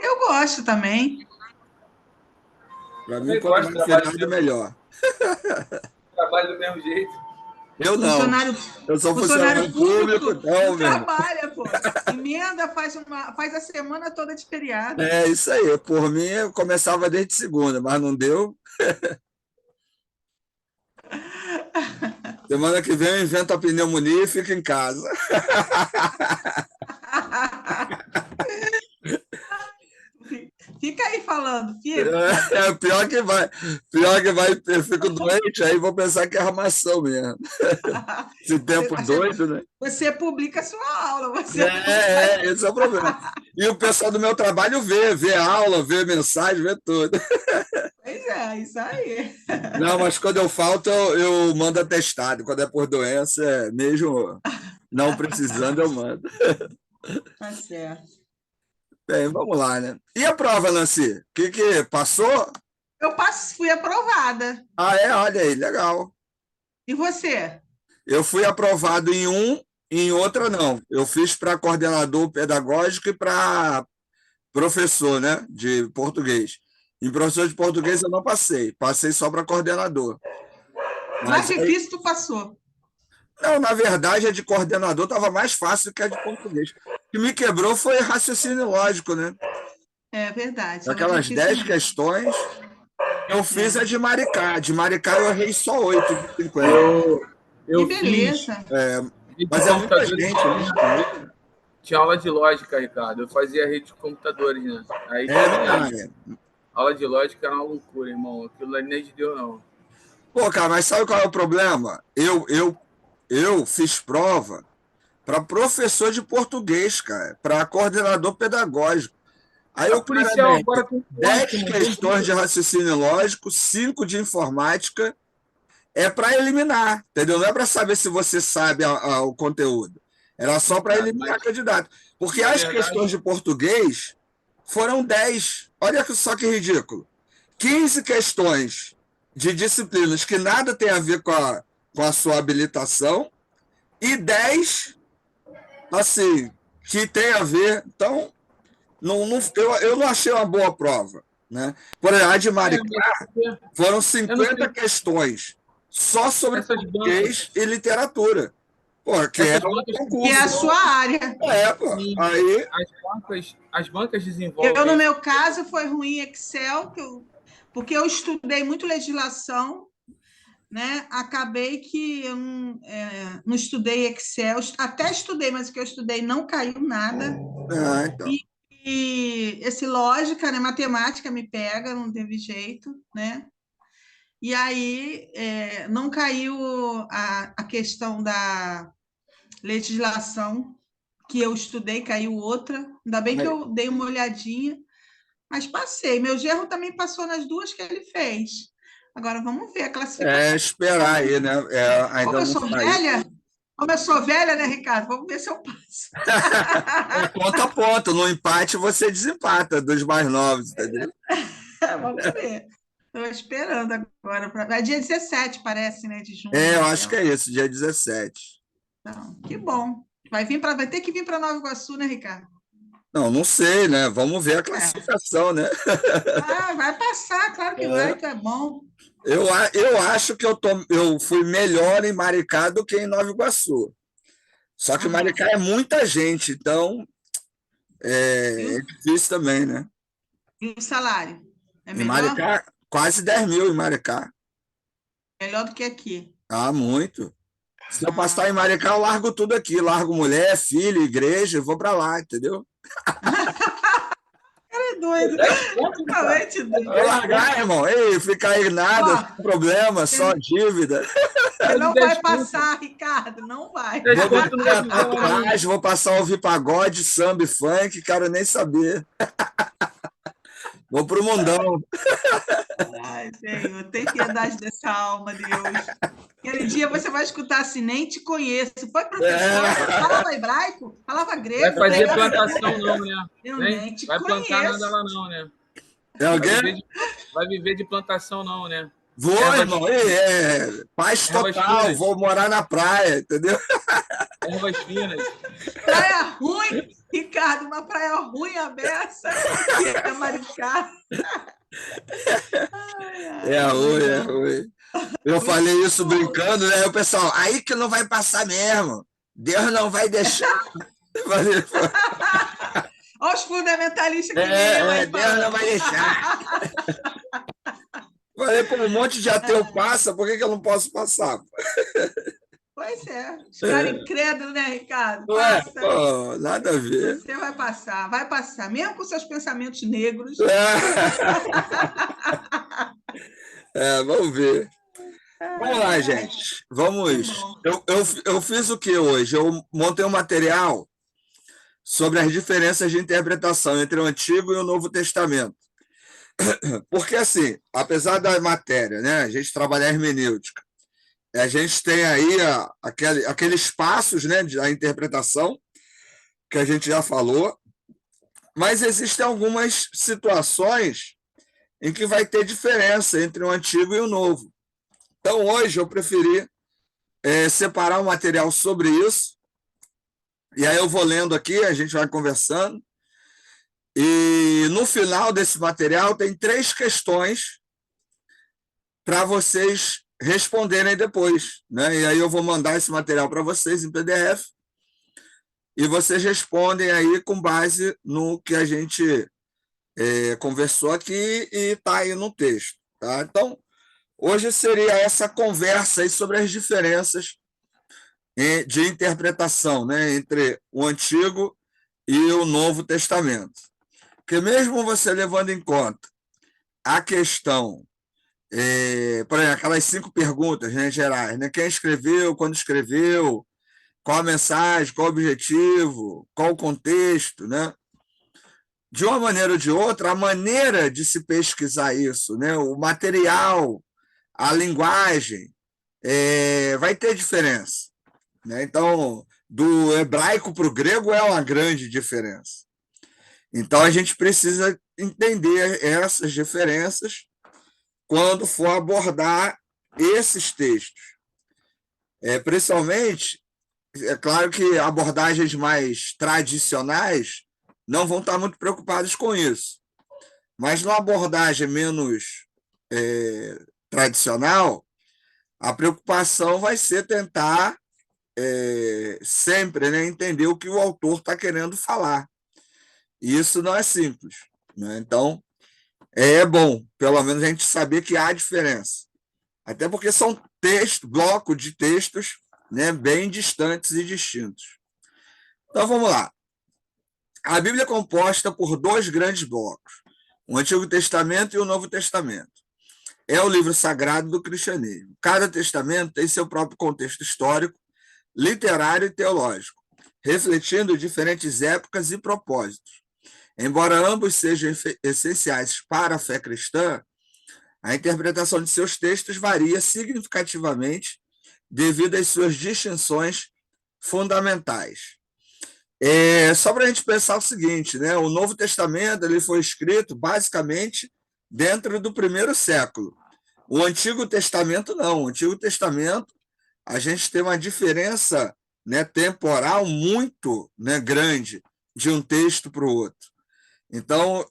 Eu gosto também. Para mim, Eu quanto gosto, mais feriado, melhor. trabalho do mesmo jeito. Eu não. Funcionário, Eu sou funcionário funcionário público, público não não, meu irmão. trabalha, pô. Emenda, faz a semana toda de feriado. É isso aí. Por mim, eu começava desde segunda, mas não deu. Semana que vem eu invento a pneumonia e fico em casa. Fica aí falando, fica. Pior que vai, eu fico doente, aí vou pensar que é armação mesmo. Esse Você, tempo você, doido, né? você publica a sua aula, você não sai. Esse é o problema. E o pessoal do meu trabalho vê a aula, vê mensagem, vê tudo. Pois é, isso aí. Não, mas quando eu falto, eu mando atestado. Quando é por doença, mesmo não precisando, eu mando. Tá certo. Bem, vamos lá, né? E a prova, Nancy? Que passou? Fui aprovada. Ah, olha aí, legal. E você? Eu fui aprovado em um, em outra não. Eu fiz para coordenador pedagógico e para professor, né, de português. Em professor de português eu não passei, passei só para coordenador. Mais Mas aí, difícil tu passou. não, na verdade, a de coordenador estava mais fácil que a de português. O que me quebrou foi raciocínio lógico, né? É verdade, estava Daquelas difícil 10 mesmo. questões, eu fiz a É. de Maricá. De Maricá eu errei só 8 de 50. Eu, Que eu fiz beleza. rede de Mas é muita computadores, gente, né? tinha aula de lógica, Ricardo. Eu fazia rede de computadores, né? Aí É tinha verdade. aula de lógica, era uma loucura, irmão. Aquilo ali nem de Deus, não. Pô, cara, mas sabe qual é o problema? Eu fiz prova para professor de português, cara, para coordenador pedagógico. Aí A o cara policial mete agora tem 10 ótimo, questões de raciocínio lógico, 5 de informática, é para eliminar, entendeu? Não é para saber se você sabe o conteúdo. Era só para mas eliminar candidato. Porque na as questões verdade, de português foram 10. Olha só que ridículo. 15 questões de disciplinas que nada tem a ver com a sua habilitação e 10, assim, que tem a ver. Então, eu não achei uma boa prova. Né? Por exemplo, a de mas Maricá foram eu não 50 sei, questões só sobre essas bancas, português e literatura. Pô, que é essas um bancas que Que é a concurso. sua área. Pô. sim, Aí, as bancas No desenvolvem. meu caso, foi ruim Excel, porque eu estudei muito legislação, né? Acabei que eu não estudei Excel, até estudei, mas o que eu estudei não caiu nada. então. E esse lógica, né? Matemática me pega, não teve jeito, né? E aí não caiu a questão da legislação que eu estudei, caiu outra. Ainda bem que Aí, eu dei uma olhadinha, mas passei. Meu genro também passou nas duas que ele fez. Agora vamos ver a classificação. esperar aí, né? Como Ainda eu não sou saiu. velha, como eu sou velha, né, Ricardo? Vamos ver se eu passo. Ponto a ponto. No empate, você desempata dos mais novos, entendeu? Vamos ver. Estou esperando agora. É dia 17, parece, né, de junho, Eu a acho que prova. é isso, dia 17. Então, que bom. Vai ter que vir para Nova Iguaçu, né, Ricardo? Não, não sei, né? Vamos ver a É. classificação, né? Vai passar, claro que vai, tu é bom. Eu acho que eu fui melhor em Maricá do que em Nova Iguaçu. Só que Aham. Maricá é muita gente, então E é o, difícil também, né? e o salário? É Em melhor? Maricá, quase 10 mil em Maricá. Melhor do que aqui. Ah, muito. Se eu passar em Ah. Maricá, eu largo tudo aqui. Largo mulher, filho, igreja, e vou para lá, entendeu? É doido. 10 pontos, cara. Totalmente doido. Vou 10 pontos. largar, irmão. Ei, fica aí nada, Ó, sem problema, só você dívida. você De não 10 vai pontos. passar, Ricardo, não vai. 10 Vou pontos não vai deixar a fazer hora nenhuma. tatuagem, vou passar a ouvir pagode, samba e funk, quero nem saber. Vou pro mundão. Ai, Senhor, tem piedade dessa alma, Deus. Aquele dia você vai escutar assim, nem te conheço. Foi professor, É. falava hebraico, falava Vai grego, fazer pregava. plantação, não, né? Eu Nem nem te vai plantar nada conheço. lá, não, né? É Vai alguém? viver de, vai viver de plantação, não, né? Vou, Ervas irmão. finas. Paz Ervas total. finas. Vou morar na praia, entendeu? Ervas finas. Praia ruim, Ricardo, uma praia ruim a beça, que é Maricá. É ruim, é ruim. Eu falei isso brincando, né? O pessoal, aí que não vai passar mesmo. Deus não vai deixar. Eu falei, Olha os fundamentalistas que nem eu aí Deus não vai deixar. Eu falei, pô, um monte de ateu passa, por que eu não posso passar? Pois é. Os caras incrédulos, né, Ricardo? Ué, Passa. pô, nada a ver. Você vai passar, mesmo com seus pensamentos negros. Vamos ver. Vamos lá, gente. Vamos. Eu fiz o que hoje? Eu montei um material sobre as diferenças de interpretação entre o Antigo e o Novo Testamento. Porque, assim, apesar da matéria, né, a gente trabalhar hermenêutica, a gente tem aí aqueles passos, né, da interpretação, que a gente já falou, mas existem algumas situações em que vai ter diferença entre o Antigo e o Novo. Então, hoje, eu preferi separar um material sobre isso, e aí eu vou lendo aqui, a gente vai conversando, e no final desse material tem 3 questões para vocês responderem depois, né? E aí eu vou mandar esse material para vocês em PDF, e vocês respondem aí com base no que a gente conversou aqui e está aí no texto. Tá? Então, hoje seria essa conversa aí sobre as diferenças de interpretação, né, entre o Antigo e o Novo Testamento. Porque mesmo você levando em conta a questão, por exemplo, aquelas 5 perguntas, né, gerais, né, quem escreveu, quando escreveu, qual a mensagem, qual o objetivo, qual o contexto, né? De uma maneira ou de outra, a maneira de se pesquisar isso, né, o material, a linguagem, vai ter diferença. Né? Então, do hebraico para o grego é uma grande diferença. Então, a gente precisa entender essas diferenças quando for abordar esses textos. Principalmente, é claro que abordagens mais tradicionais não vão estar muito preocupadas com isso. Mas numa abordagem menos tradicional, a preocupação vai ser tentar sempre, né, entender o que o autor está querendo falar. E isso não é simples. Né? Então, é bom, pelo menos, a gente saber que há diferença. Até porque são blocos de textos, né, bem distantes e distintos. Então, vamos lá. A Bíblia é composta por 2 grandes blocos, o Antigo Testamento e o Novo Testamento. É o livro sagrado do cristianismo. Cada testamento tem seu próprio contexto histórico, literário e teológico, refletindo diferentes épocas e propósitos. Embora ambos sejam essenciais para a fé cristã, a interpretação de seus textos varia significativamente devido às suas distinções fundamentais. Só para a gente pensar o seguinte, né? O Novo Testamento ele foi escrito basicamente dentro do 1º século. O Antigo Testamento não. O Antigo Testamento a gente tem uma diferença, né, temporal muito, né, grande de um texto para o outro. Então,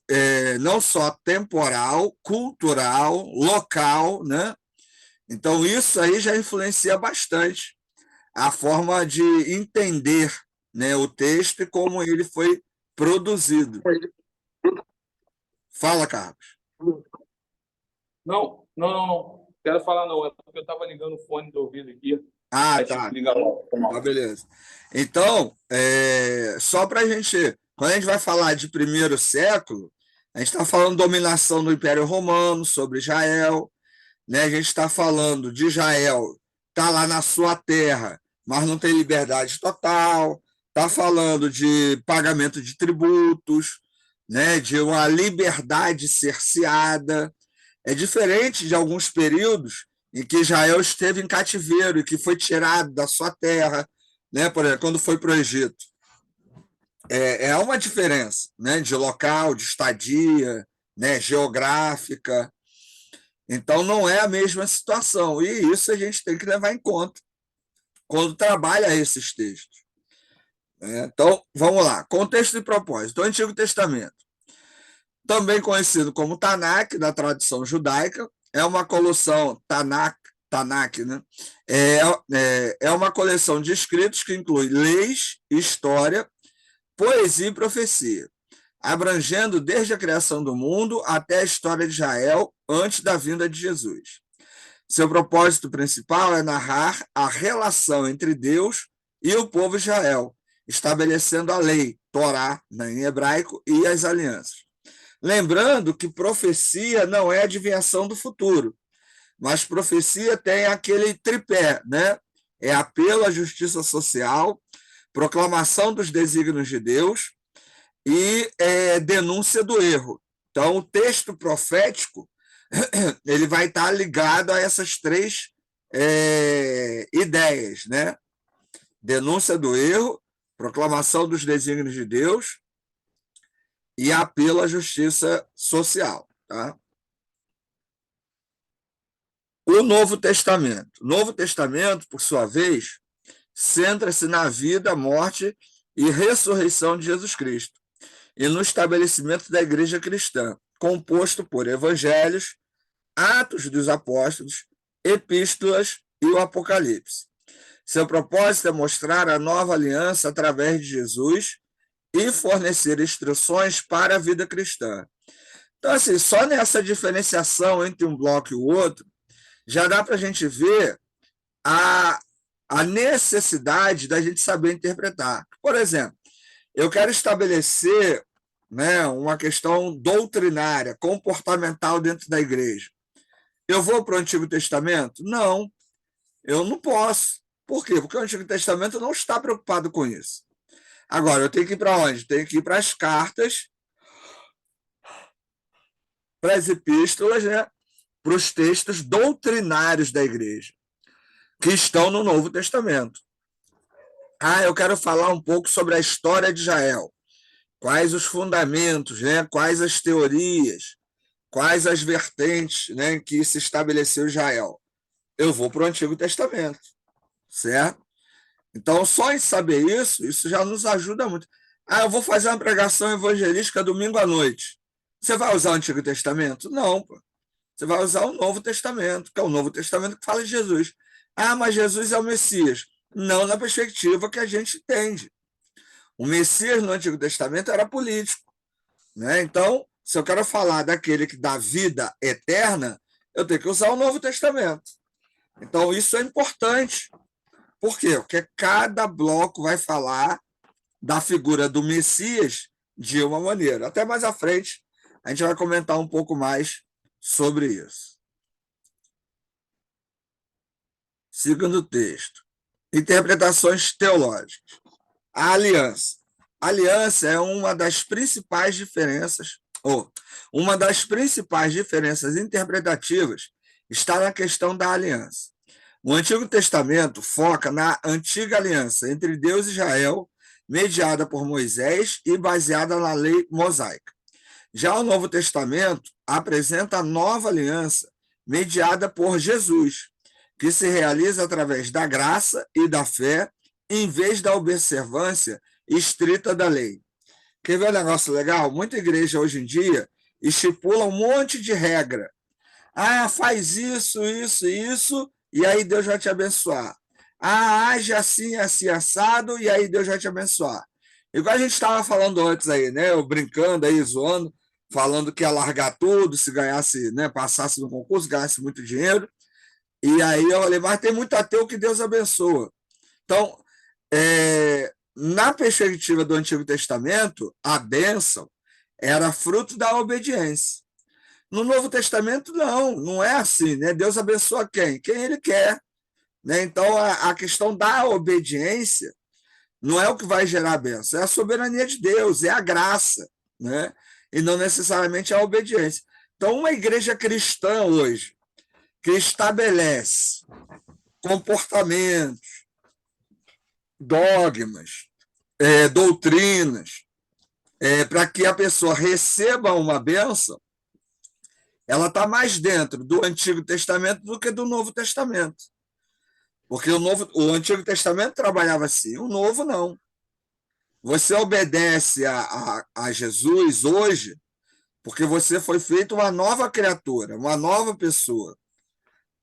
não só temporal, cultural, local, né? Então, isso aí já influencia bastante a forma de entender, né, o texto e como ele foi produzido. Fala, Carlos. Não. Quero falar não, é porque eu estava ligando o fone do ouvido aqui. Ah, tá. Tá, beleza. Então, só para a gente... Quando a gente vai falar de 1º século, a gente está falando de dominação do Império Romano sobre Israel, né? A gente está falando de Israel, está lá na sua terra, mas não tem liberdade total, está falando de pagamento de tributos, né? De uma liberdade cerceada. É diferente de alguns períodos em que Israel esteve em cativeiro e que foi tirado da sua terra, né? Por exemplo, quando foi para o Egito. É uma diferença, né? De local, de estadia, né? Geográfica. Então, não é a mesma situação. E isso a gente tem que levar em conta quando trabalha esses textos. Então, vamos lá. Contexto e propósito. O Antigo Testamento, também conhecido como Tanakh, da tradição judaica, é uma coleção, Tanakh, né? É uma coleção de escritos que inclui leis, história, poesia e profecia, abrangendo desde a criação do mundo até a história de Israel antes da vinda de Jesus. Seu propósito principal é narrar a relação entre Deus e o povo de Israel, estabelecendo a lei, Torá, em hebraico, e as alianças. Lembrando que profecia não é adivinhação do futuro, mas profecia tem aquele tripé, né? É apelo à justiça social, proclamação dos desígnios de Deus e denúncia do erro. Então, o texto profético ele vai estar ligado a essas três ideias, né? Denúncia do erro, proclamação dos desígnios de Deus e apelo à justiça social, tá? O Novo Testamento. O Novo Testamento, por sua vez, centra-se na vida, morte e ressurreição de Jesus Cristo e no estabelecimento da igreja cristã, composto por evangelhos, Atos dos Apóstolos, Epístolas e o Apocalipse. Seu propósito é mostrar a nova aliança através de Jesus e fornecer instruções para a vida cristã. Então, assim, só nessa diferenciação entre um bloco e o outro, já dá para a gente ver a necessidade da gente saber interpretar. Por exemplo, eu quero estabelecer, né, uma questão doutrinária, comportamental dentro da igreja. Eu vou para o Antigo Testamento? Não, eu não posso. Por quê? Porque o Antigo Testamento não está preocupado com isso. Agora, eu tenho que ir para onde? Tenho que ir para as cartas, para as epístolas, né? Para os textos doutrinários da igreja, que estão no Novo Testamento. Eu quero falar um pouco sobre a história de Israel. Quais os fundamentos, né? Quais as teorias, quais as vertentes, né, que se estabeleceu Israel. Eu vou para o Antigo Testamento, certo? Então, só em saber isso já nos ajuda muito. Eu vou fazer uma pregação evangelística domingo à noite. Você vai usar o Antigo Testamento? Não, pô. Você vai usar o Novo Testamento, que é o Novo Testamento que fala de Jesus. Mas Jesus é o Messias. Não na perspectiva que a gente entende. O Messias no Antigo Testamento era político, né? Então, se eu quero falar daquele que dá vida eterna, eu tenho que usar o Novo Testamento. Então, isso é importante. Por quê? Porque cada bloco vai falar da figura do Messias de uma maneira. Até mais à frente, a gente vai comentar um pouco mais sobre isso. Segundo texto. Interpretações teológicas. A aliança. A aliança é uma das principais diferenças, uma das principais diferenças interpretativas está na questão da aliança. O Antigo Testamento foca na antiga aliança entre Deus e Israel, mediada por Moisés e baseada na lei mosaica. Já o Novo Testamento apresenta a nova aliança, mediada por Jesus, que se realiza através da graça e da fé, em vez da observância estrita da lei. Quer ver um negócio legal? Muita igreja hoje em dia estipula um monte de regra. Faz isso, e aí Deus vai te abençoar. Age assim, assim, assado, e aí Deus vai te abençoar. Igual a gente estava falando antes aí, né? Eu brincando aí, zoando, falando que ia largar tudo, se ganhasse, né? Passasse no concurso, ganhasse muito dinheiro. E aí eu falei, mas tem muito ateu que Deus abençoa. Então, na perspectiva do Antigo Testamento, a bênção era fruto da obediência. No Novo Testamento, não é assim, né? Deus abençoa quem? Quem ele quer. Né? Então, a questão da obediência não é o que vai gerar a bênção, é a soberania de Deus, é a graça, né? E não necessariamente a obediência. Então, uma igreja cristã hoje, que estabelece comportamentos, dogmas, doutrinas, para que a pessoa receba uma bênção, ela está mais dentro do Antigo Testamento do que do Novo Testamento. Porque o Antigo Testamento trabalhava assim, o Novo não. Você obedece a Jesus hoje porque você foi feito uma nova criatura, uma nova pessoa,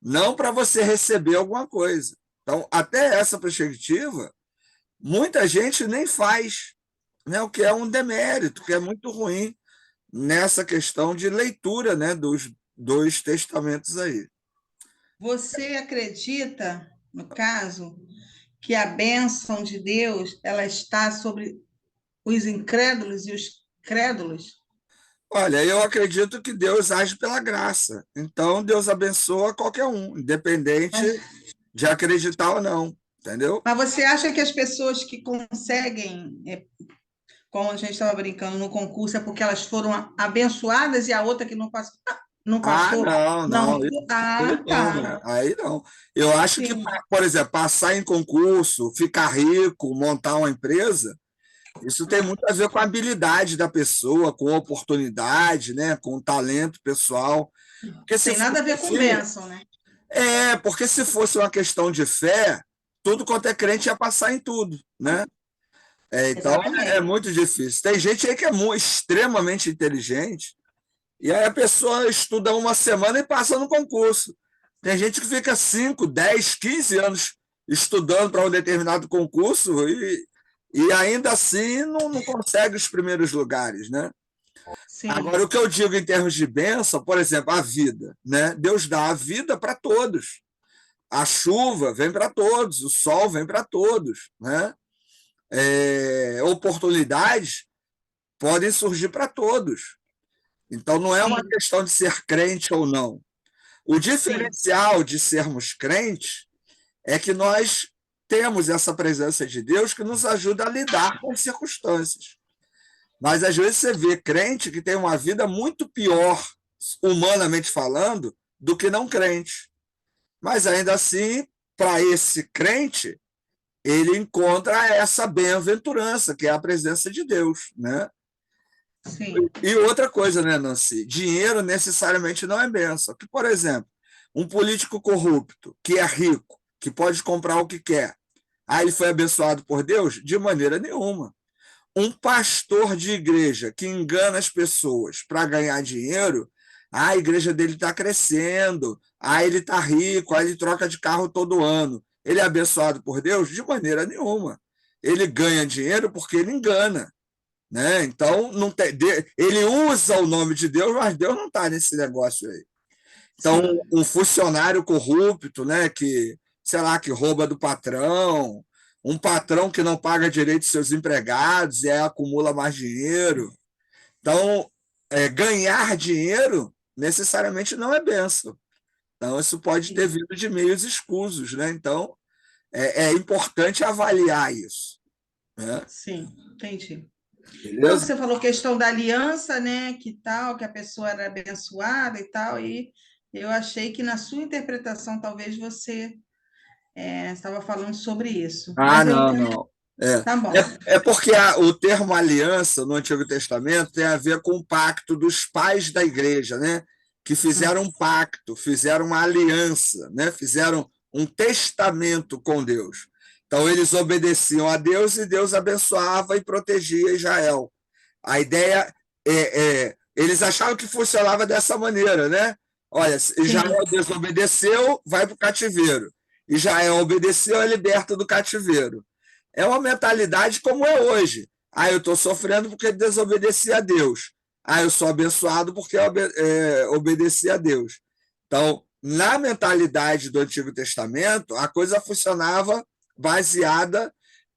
não para você receber alguma coisa. Então, até essa perspectiva, muita gente nem faz, né, o que é um demérito, que é muito ruim nessa questão de leitura, né, dos dois testamentos aí. Você acredita, no caso, que a bênção de Deus ela está sobre os incrédulos e os crédulos? Olha, eu acredito que Deus age pela graça. Então, Deus abençoa qualquer um, independente Mas, de acreditar ou não, entendeu? mas você acha que as pessoas que conseguem, como a gente estava brincando no concurso, é porque elas foram abençoadas e a outra que não passou? Não Ah, passou? não, Não. não. Aí Ah, não, né? tá. Aí não. Eu acho que, Sim. por exemplo, passar em concurso, ficar rico, montar uma empresa, isso tem muito a ver com a habilidade da pessoa, com oportunidade, né? Com o talento pessoal. Porque se Tem fosse nada a ver com assim, bênção, né? porque se fosse uma questão de fé, tudo quanto é crente ia passar em tudo, né? Então é Exatamente. muito difícil. Tem gente aí que é extremamente inteligente, e aí a pessoa estuda uma semana e passa no concurso. Tem gente que fica 5, 10, 15 anos estudando para um determinado concurso e ainda assim não consegue os primeiros lugares, né? Sim, Agora, o que eu digo em termos de bênção, por exemplo, a vida, né? Deus dá a vida para todos. A chuva vem para todos, o sol vem para todos, né? Oportunidades podem surgir para todos. Então, não é uma sim, questão de ser crente ou não. O sim, diferencial de sermos crentes é que nós temos essa presença de Deus que nos ajuda a lidar com as circunstâncias. Mas às vezes você vê crente que tem uma vida muito pior, humanamente falando, do que não crente. Mas ainda assim, para esse crente, ele encontra essa bem-aventurança, que é a presença de Deus, né? sim, E outra coisa, né, Nancy? Dinheiro necessariamente não é bênção. Que, por exemplo, um político corrupto, que é rico, que pode comprar o que quer, ele foi abençoado por Deus? De maneira nenhuma. Um pastor de igreja que engana as pessoas para ganhar dinheiro, a igreja dele está crescendo, ele está rico, ele troca de carro todo ano. Ele é abençoado por Deus? De maneira nenhuma. Ele ganha dinheiro porque ele engana. Né? Então, não tem, ele usa o nome de Deus, mas Deus não está nesse negócio aí. Então, sim, um funcionário corrupto, né, que, sei lá, que rouba do patrão, um patrão que não paga direito seus empregados e aí acumula mais dinheiro. Então, ganhar dinheiro necessariamente não é bênção. Então, isso pode ter sim, vindo de meios escusos, né? Então, é importante avaliar isso, né? sim, entendi. Não, Beleza? você falou questão da aliança, né? Que tal, que a pessoa era abençoada e tal, e eu achei que na sua interpretação talvez você estava falando sobre isso. Ah, Mas eu não, entendo. não. É, Tá bom. é porque o termo aliança no Antigo Testamento tem a ver com o pacto dos pais da igreja, né? Que fizeram um pacto, fizeram uma aliança, né? Fizeram um testamento com Deus. Então, eles obedeciam a Deus e Deus abençoava e protegia Israel. A ideia eles achavam que funcionava dessa maneira, né? Olha, Sim, Israel desobedeceu, vai para o cativeiro. Israel obedeceu, é liberto do cativeiro. É uma mentalidade como é hoje. Eu estou sofrendo porque desobedeci a Deus. Eu sou abençoado porque obedeci a Deus. Então, na mentalidade do Antigo Testamento, a coisa funcionava baseada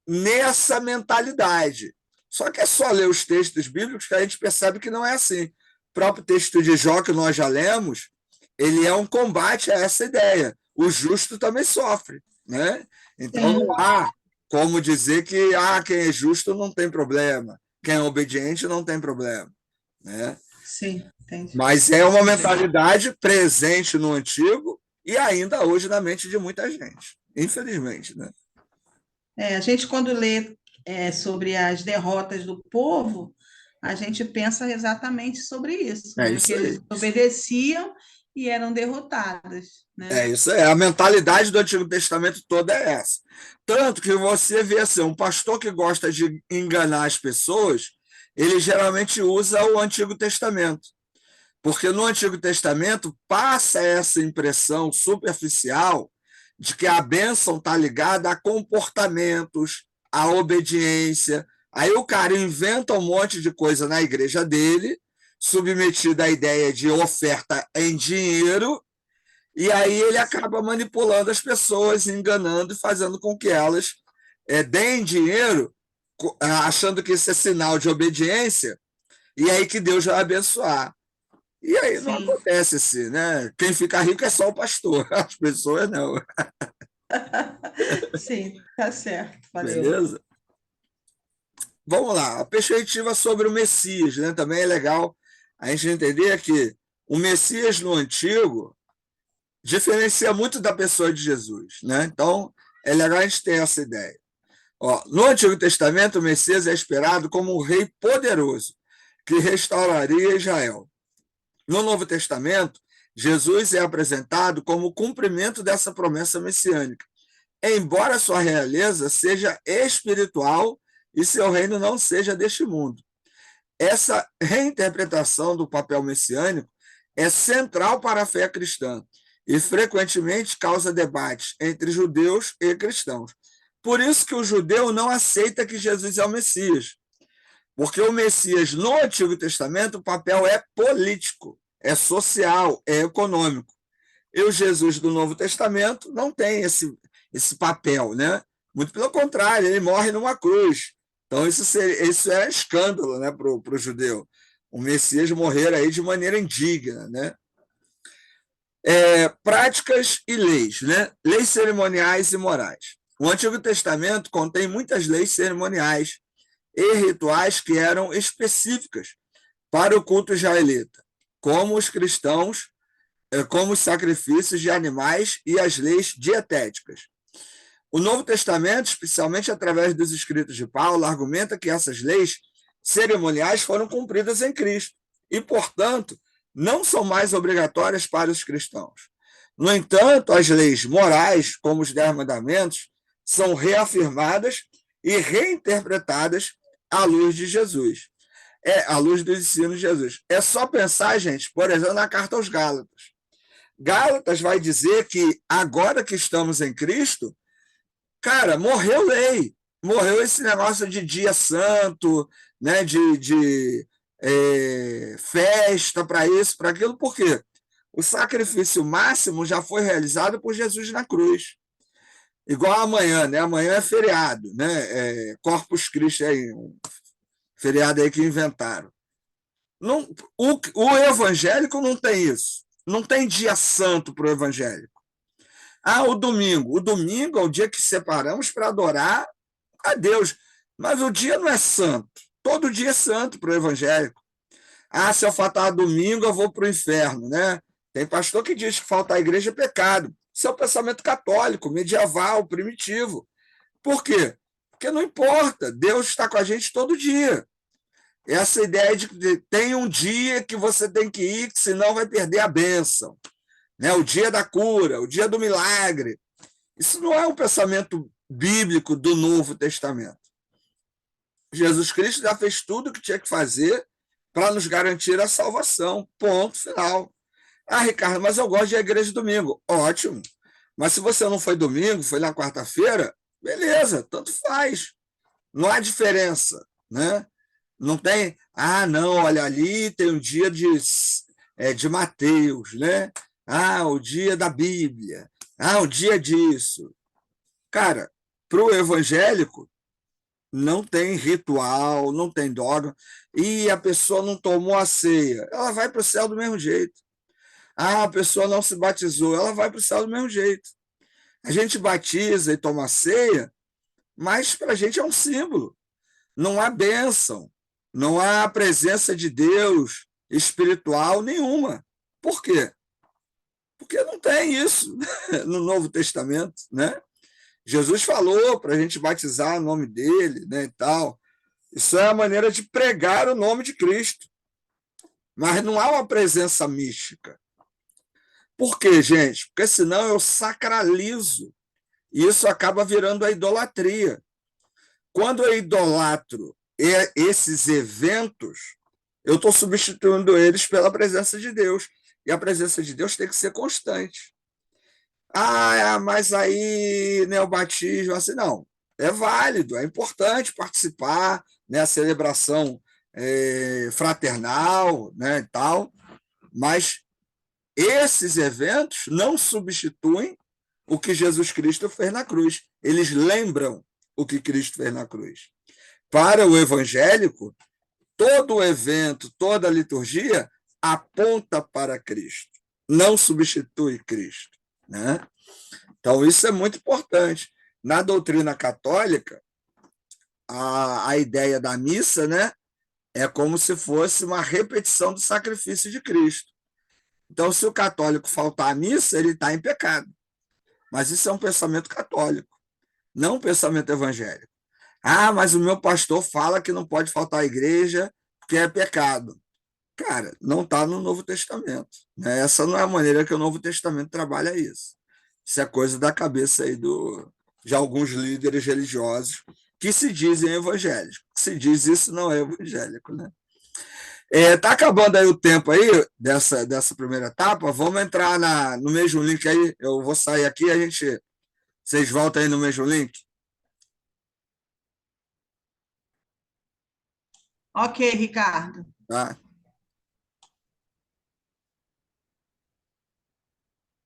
nessa mentalidade. Só que é só ler os textos bíblicos que a gente percebe que não é assim. O próprio texto de Jó, que nós já lemos, ele é um combate a essa ideia. O justo também sofre, né? Então não sim, há como dizer que quem é justo não tem problema, quem é obediente não tem problema, né? sim, entendi. Mas é uma mentalidade presente no antigo e ainda hoje na mente de muita gente, infelizmente, né? A gente, quando lê sobre as derrotas do povo, a gente pensa exatamente sobre isso, É né? Que isso aí. eles obedeciam e eram derrotadas, né? Isso é. A mentalidade do Antigo Testamento toda é essa. Tanto que você vê assim, um pastor que gosta de enganar as pessoas, ele geralmente usa o Antigo Testamento. Porque no Antigo Testamento passa essa impressão superficial de que a bênção está ligada a comportamentos, a obediência. Aí o cara inventa um monte de coisa na igreja dele, submetido à ideia de oferta em dinheiro, e aí ele acaba manipulando as pessoas, enganando e fazendo com que elas deem dinheiro, achando que isso é sinal de obediência, e aí que Deus vai abençoar. E aí não Sim. acontece assim, né? Quem fica rico é só o pastor, as pessoas não. Sim, tá certo, valeu. Beleza? Vamos lá, a perspectiva sobre o Messias, né? Também é legal a gente entender que o Messias no Antigo diferencia muito da pessoa de Jesus, né? Então, é legal a gente ter essa ideia. No Antigo Testamento, o Messias é esperado como um rei poderoso que restauraria Israel. No Novo Testamento, Jesus é apresentado como o cumprimento dessa promessa messiânica, embora sua realeza seja espiritual e seu reino não seja deste mundo. Essa reinterpretação do papel messiânico é central para a fé cristã e frequentemente causa debates entre judeus e cristãos. Por isso que o judeu não aceita que Jesus é o Messias, porque o Messias no Antigo Testamento o papel é político, é social, é econômico. E o Jesus do Novo Testamento não tem esse papel, né? Muito pelo contrário, ele morre numa cruz. Então, isso é escândalo, né, para o judeu. O Messias morrer aí de maneira indigna, né? Práticas e leis, né? Leis cerimoniais e morais. O Antigo Testamento contém muitas leis cerimoniais e rituais que eram específicas para o culto israelita, como os cristãos, como os sacrifícios de animais e as leis dietéticas. O Novo Testamento, especialmente através dos escritos de Paulo, argumenta que essas leis cerimoniais foram cumpridas em Cristo e, portanto, não são mais obrigatórias para os cristãos. No entanto, as leis morais, como os 10 mandamentos, são reafirmadas e reinterpretadas à luz de Jesus. À luz dos ensinos de Jesus. É só pensar, gente, por exemplo, na carta aos Gálatas. Gálatas vai dizer que agora que estamos em Cristo, cara, morreu lei, morreu esse negócio de dia santo, né, de festa para isso, para aquilo, por quê? O sacrifício máximo já foi realizado por Jesus na cruz. Igual amanhã, né? Amanhã é feriado, né? Corpus Christi aí, um feriado aí que inventaram. Não, o evangélico não tem isso. Não tem dia santo para o evangélico. O domingo. O domingo é o dia que separamos para adorar a Deus. Mas o dia não é santo. Todo dia é santo para o evangélico. Se eu faltar domingo, eu vou para o inferno, né? Tem pastor que diz que faltar à igreja é pecado. Isso é o pensamento católico, medieval, primitivo. Por quê? Porque não importa. Deus está com a gente todo dia. Essa ideia de que tem um dia que você tem que ir, que senão vai perder a bênção. Né? O dia da cura, o dia do milagre. Isso não é um pensamento bíblico do Novo Testamento. Jesus Cristo já fez tudo o que tinha que fazer para nos garantir a salvação. Ponto final. Ricardo, mas eu gosto de ir à igreja domingo. Ótimo. Mas se você não foi domingo, foi na quarta-feira, beleza, tanto faz. Não há diferença, né? Não tem, não, olha, ali tem um dia de Mateus, né? O dia da Bíblia. O dia disso. Cara, para o evangélico, não tem ritual, não tem dogma, e a pessoa não tomou a ceia, ela vai para o céu do mesmo jeito. A pessoa não se batizou, ela vai para o céu do mesmo jeito. A gente batiza e toma ceia, mas para a gente é um símbolo. Não há bênção, não há presença de Deus espiritual nenhuma. Por quê? Porque não tem isso no Novo Testamento, né? Jesus falou para a gente batizar o nome dele, né, e tal. Isso é a maneira de pregar o nome de Cristo. Mas não há uma presença mística. Por quê, gente? Porque senão eu sacralizo. E isso acaba virando a idolatria. Quando eu idolatro esses eventos, eu estou substituindo eles pela presença de Deus. E a presença de Deus tem que ser constante. Ah, mas aí, né, o batismo, assim, não. É válido, é importante participar, né, a celebração fraternal, né, e tal, mas esses eventos não substituem o que Jesus Cristo fez na cruz. Eles lembram o que Cristo fez na cruz. Para o evangélico, todo o evento, toda a liturgia aponta para Cristo, não substitui Cristo, né? Então, isso é muito importante. Na doutrina católica, a ideia da missa, né, é como se fosse uma repetição do sacrifício de Cristo. Então, se o católico faltar à missa, ele está em pecado. Mas isso é um pensamento católico, não um pensamento evangélico. Ah, mas o meu pastor fala que não pode faltar à igreja porque é pecado. Cara, não está no Novo Testamento, né? Essa não é a maneira que o Novo Testamento trabalha isso. Isso é coisa da cabeça aí de alguns líderes religiosos que se dizem evangélicos. Se diz isso, não é evangélico, né? Tá acabando aí o tempo aí dessa primeira etapa. Vamos entrar no mesmo link aí. Eu vou sair aqui, vocês voltam aí no mesmo link. Ok, Ricardo. Tá?